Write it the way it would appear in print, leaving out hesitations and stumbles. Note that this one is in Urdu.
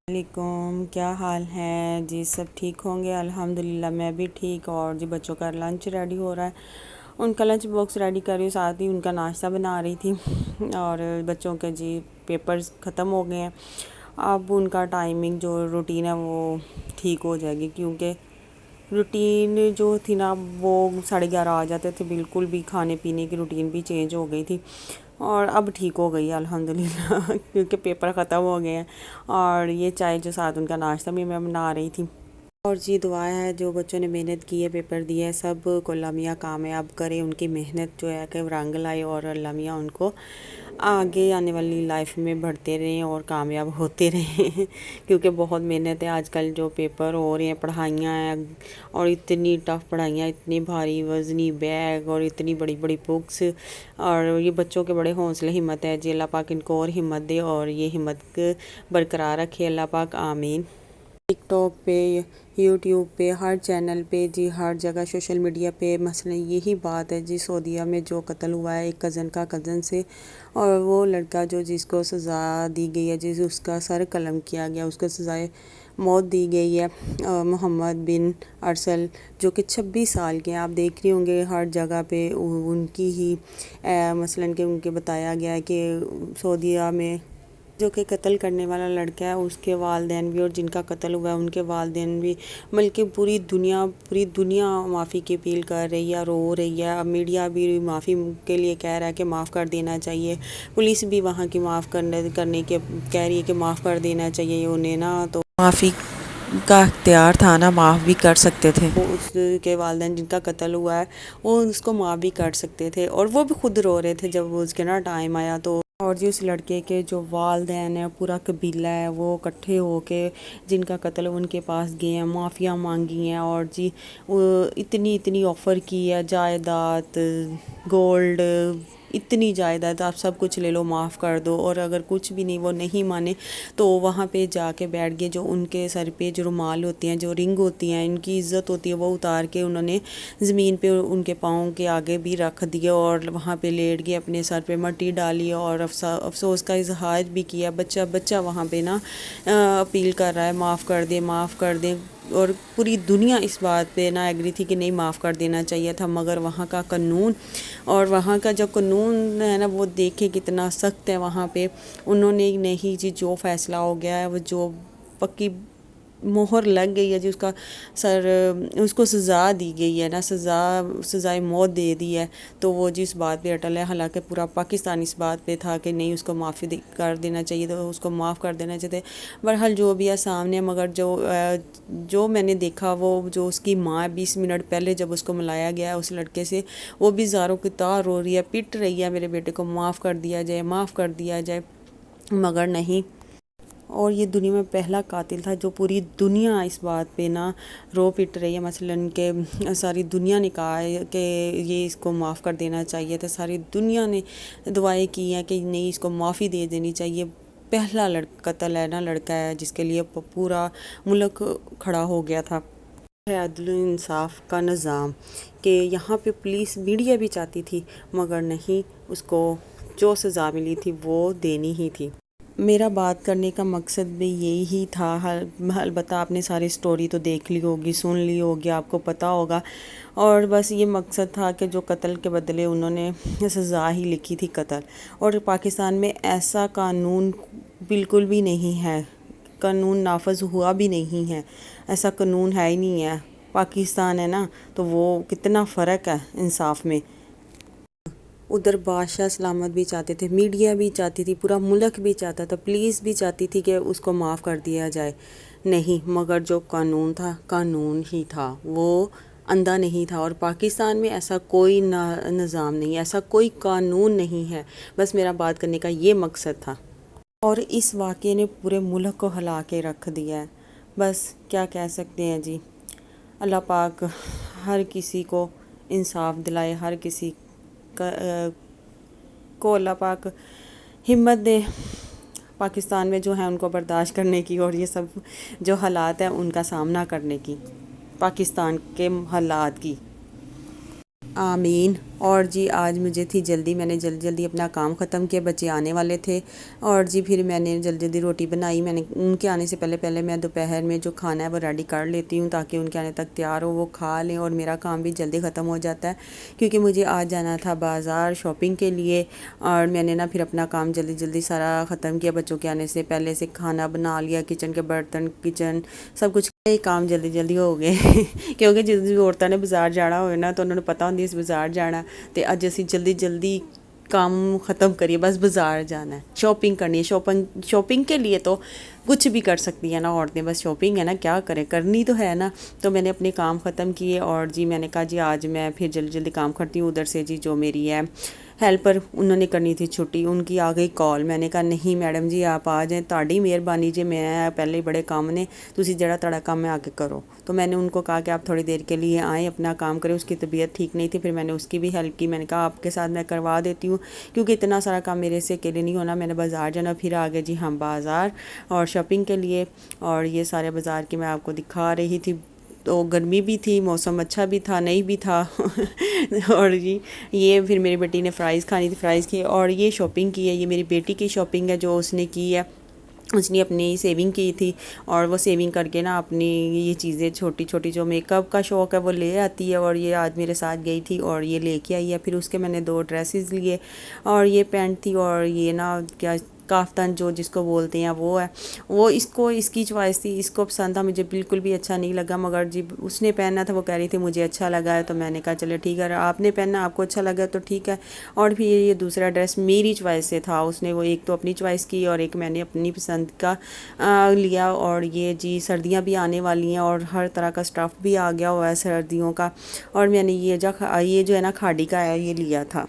علیکم، کیا حال ہے جی؟ سب ٹھیک ہوں گے؟ الحمدللہ میں بھی ٹھیک۔ اور جی بچوں کا لنچ ریڈی ہو رہا ہے، ان کا لنچ باکس ریڈی کر رہی ہوں، ساتھ ہی ان کا ناشتہ بنا رہی تھی۔ اور بچوں کے جی پیپرز ختم ہو گئے ہیں، اب ان کا ٹائمنگ جو روٹین ہے وہ ٹھیک ہو جائے گی، کیونکہ روٹین جو تھی نا وہ 11:30 آ جاتے تھے، بالکل بھی کھانے پینے کی روٹین بھی چینج ہو گئی تھی، اور اب ٹھیک ہو گئی ہے الحمدللہ کیونکہ پیپر ختم ہو گئے ہیں۔ اور یہ چائے جو ساتھ ان کا ناشتہ بھی میں بنا رہی تھی۔ اور جی دعا ہے جو بچوں نے محنت کی ہے، پیپر دیا ہے، سب کو اللہ میاں کامیاب کرے، ان کی محنت جو ہے کہ رنگ لائے، اور اللہ میاں ان کو آگے آنے والی لائف میں بڑھتے رہیں اور کامیاب ہوتے رہیں کیونکہ بہت محنت ہے آج کل جو پیپر ہو رہے ہیں، پڑھائیاں ہیں، اور اتنی ٹف پڑھائیاں، اتنی بھاری وزنی بیگ اور اتنی بڑی بڑی بکس، اور یہ بچوں کے بڑے حوصلے ہمت ہے جی، اللہ پاک ان کو اور ہمت دے اور یہ ہمت برقرار رکھے اللہ پاک، آمین۔ ٹک ٹاک پہ، یوٹیوب پہ، ہر چینل پہ جی، ہر جگہ سوشل میڈیا پہ مثلا یہی بات ہے جی، سعودیہ میں جو قتل ہوا ہے ایک کزن سے، اور وہ لڑکا جو جس کو سزا دی گئی ہے، جس اس کا سر قلم کیا گیا، اس کو سزائے موت دی گئی ہے، محمد بن ارسل، جو کہ 26 سال کے ہیں۔ آپ دیکھ رہے ہوں گے ہر جگہ پہ ان کی ہی مثلا کہ ان کے بتایا گیا ہے کہ سعودیہ میں جو کہ قتل کرنے والا لڑکا ہے اس کے والدین بھی، اور جن کا قتل ہوا ہے ان کے والدین بھی، بلکہ پوری دنیا معافی کی اپیل کر رہی ہے، رو رہی ہے۔ اب میڈیا بھی معافی کے لیے کہہ رہا ہے کہ معاف کر دینا چاہیے، پولیس بھی وہاں کی معاف کرنے کے کہہ رہی ہے کہ معاف کر دینا چاہیے انہیں نا، تو معافی کا اختیار تھا نا، معاف بھی کر سکتے تھے۔ اس کے والدین جن کا قتل ہوا ہے وہ اس کو معاف بھی کر سکتے تھے، اور وہ بھی خود رو رہے تھے جب اس کے نا ٹائم آیا تو۔ اور جی اس لڑکے کے جو والدین ہیں، پورا قبیلہ ہے، وہ اکٹھے ہو کے جن کا قتل ان کے پاس گئے ہیں، معافیاں مانگی ہیں، اور جی اتنی آفر کی ہے، جائیداد، گولڈ، اتنی جائیداد، آپ سب کچھ لے لو، معاف کر دو۔ اور اگر کچھ بھی نہیں، وہ نہیں مانے تو وہاں پہ جا کے بیٹھ گئے، جو ان کے سر پہ جو رومال ہوتے ہیں، جو رنگ ہوتی ہیں، ان کی عزت ہوتی ہے، وہ اتار کے انہوں نے زمین پہ ان کے پاؤں کے آگے بھی رکھ دیے، اور وہاں پہ لیٹ گئے، اپنے سر پہ مٹی ڈالی، اور افسوس کا اظہار بھی کیا۔ بچہ وہاں پہ نا اپیل کر رہا ہے، معاف کر دیں، معاف کر دیں، اور پوری دنیا اس بات پہ نا ایگری تھی کہ نہیں، معاف کر دینا چاہیے تھا، مگر وہاں کا قانون اور وہاں کا جو قانون ہے نا وہ دیکھے کتنا سخت ہے وہاں پہ۔ انہوں نے نہیں جی، جو فیصلہ ہو گیا ہے، وہ جو پکی مہر لگ گئی ہے جی، اس کا اس کو سزا دی گئی ہے نا، سزائے موت دے دی ہے، تو وہ جی اس بات پہ اٹل ہے۔ حالانکہ پورا پاکستان اس بات پہ تھا کہ نہیں، اس کو معافی کر دینا چاہیے، تو اس کو معاف کر دینا چاہیے۔ بہرحال جو بھی ہے سامنے، مگر جو میں نے دیکھا، وہ جو اس کی ماں 20 منٹ پہلے جب اس کو ملایا گیا ہے اس لڑکے سے، وہ بھی زاروں کی طرح رو رہی ہے، پٹ رہی ہے، میرے بیٹے کو معاف کر دیا جائے، معاف کر دیا جائے، مگر نہیں۔ اور یہ دنیا میں پہلا قاتل تھا جو پوری دنیا اس بات پہ نا رو پٹ رہی ہے، مثلاً کہ ساری دنیا نے کہا ہے کہ یہ اس کو معاف کر دینا چاہیے تھا، ساری دنیا نے دعائیں کی ہیں کہ نہیں، اس کو معافی دے دینی چاہیے۔ پہلا قتل ہے نا، لڑکا ہے جس کے لیے پورا ملک کھڑا ہو گیا تھا۔ ہے عدل و انصاف کا نظام کہ یہاں پہ پولیس، میڈیا بھی چاہتی تھی، مگر نہیں، اس کو جو سزا ملی تھی وہ دینی ہی تھی۔ میرا بات کرنے کا مقصد بھی یہی تھا، البتہ آپ نے ساری سٹوری تو دیکھ لی ہوگی، سن لی ہوگی، آپ کو پتہ ہوگا، اور بس یہ مقصد تھا کہ جو قتل کے بدلے انہوں نے سزا ہی لکھی تھی، قتل۔ اور پاکستان میں ایسا قانون بالکل بھی نہیں ہے، قانون نافذ ہوا بھی نہیں ہے، ایسا قانون ہے ہی نہیں ہے۔ پاکستان ہے نا، تو وہ کتنا فرق ہے انصاف میں۔ ادھر بادشاہ سلامت بھی چاہتے تھے، میڈیا بھی چاہتی تھی، پورا ملک بھی چاہتا تھا، پولیس بھی چاہتی تھی کہ اس کو معاف کر دیا جائے، نہیں، مگر جو قانون تھا، قانون ہی تھا، وہ اندھا نہیں تھا۔ اور پاکستان میں ایسا کوئی نظام نہیں، ایسا کوئی قانون نہیں ہے، بس میرا بات کرنے کا یہ مقصد تھا۔ اور اس واقعے نے پورے ملک کو ہلا کے رکھ دیا ہے، بس کیا کہہ سکتے ہیں جی، اللہ پاک ہر کسی کو انصاف دلائے، ہر کسی کو اللہ پاک ہمت دے، پاکستان میں جو ہیں ان کو برداشت کرنے کی، اور یہ سب جو حالات ہیں ان کا سامنا کرنے کی، پاکستان کے حالات کی، آمین۔ اور جی آج مجھے تھی جلدی، میں نے جلدی جلدی اپنا کام ختم کیا، بچے آنے والے تھے اور جی پھر میں نے جلدی جلدی روٹی بنائی۔ میں نے ان کے آنے سے پہلے پہلے میں دوپہر میں جو کھانا ہے وہ ریڈی کر لیتی ہوں تاکہ ان کے آنے تک تیار ہو، وہ کھا لیں اور میرا کام بھی جلدی ختم ہو جاتا ہے، کیونکہ مجھے آج جانا تھا بازار شاپنگ کے لیے۔ اور میں نے نا پھر اپنا کام جلدی جلدی سارا ختم کیا، بچوں کے آنے سے پہلے سے کھانا بنا لیا، کچن کے برتن کچن سب کچھ کام جلدی جلدی ہو گئے کیونکہ جس عورتوں نے بازار جانا ہوئے نا تو انہوں نے پتہ ہوندی اس بازار جانا، تو اج اسی جلدی جلدی کام ختم کریے، بس بازار جانا ہے، شاپنگ کرنی ہے۔ شاپنگ کے لیے تو کچھ بھی کر سکتی ہیں نا عورتیں، بس شاپنگ ہے نا، کیا کریں، کرنی تو ہے نا۔ تو میں نے اپنے کام ختم کیے اور جی میں نے کہا جی آج میں پھر جلدی جلدی کام کرتی ہوں۔ ادھر سے جی جو میری ہے ہیلپر، انہوں نے کرنی تھی چھٹی، ان کی آ گئی کال۔ میں نے کہا نہیں میڈم جی آپ آ جائیں، تہاڈی مہربانی جی، میں پہلے بڑے کام نے، تسی جڑا تہاڈا کام ہے آ کے کرو۔ تو میں نے ان کو کہا کہ آپ تھوڑی دیر کے لیے آئیں اپنا کام کریں، اس کی طبیعت ٹھیک نہیں تھی، پھر میں نے اس کی بھی ہیلپ کی۔ میں نے کہا آپ کے ساتھ میں کروا دیتی ہوں کیونکہ اتنا سارا کام میرے سے اکیلے نہیں ہونا، میں نے بازار جانا۔ پھر آگے جی ہم بازار اور شاپنگ کے لیے، اور یہ سارے بازار کی میں آپ کو دکھا رہی تھی۔ تو گرمی بھی تھی، موسم اچھا بھی تھا، نہیں بھی تھا اور جی یہ پھر میری بیٹی نے فرائز کھانی تھی، فرائز کی، اور یہ شاپنگ کی ہے، یہ میری بیٹی کی شاپنگ ہے جو اس نے کی ہے۔ اس نے اپنی سیونگ کی تھی اور وہ سیونگ کر کے نا اپنی یہ چیزیں چھوٹی چھوٹی جو میک اپ کا شوق ہے وہ لے آتی ہے، اور یہ آج میرے ساتھ گئی تھی اور یہ لے کے آئی ہے۔ پھر اس کے میں نے 2 ڈریسز لیے اور یہ پینٹ تھی اور یہ نا کیا کافتان جو جس کو بولتے ہیں وہ ہے، وہ اس کی چوائس تھی، اس کو پسند تھا، مجھے بالکل بھی اچھا نہیں لگا، مگر جی اس نے پہننا تھا، وہ کہہ رہی تھی مجھے اچھا لگا ہے، تو میں نے کہا چلے ٹھیک ہے، آپ نے پہننا آپ کو اچھا لگا تو ٹھیک ہے۔ اور پھر یہ دوسرا ڈریس میری چوائس سے تھا، اس نے وہ ایک تو اپنی چوائس کی اور ایک میں نے اپنی پسند کا لیا۔ اور یہ جی سردیاں بھی آنے والی ہیں اور ہر طرح کا اسٹف بھی آ گیا ہوا ہے سردیوں کا، اور میں نے یہ جو ہے نا کھاڑی کا ہے یہ لیا تھا۔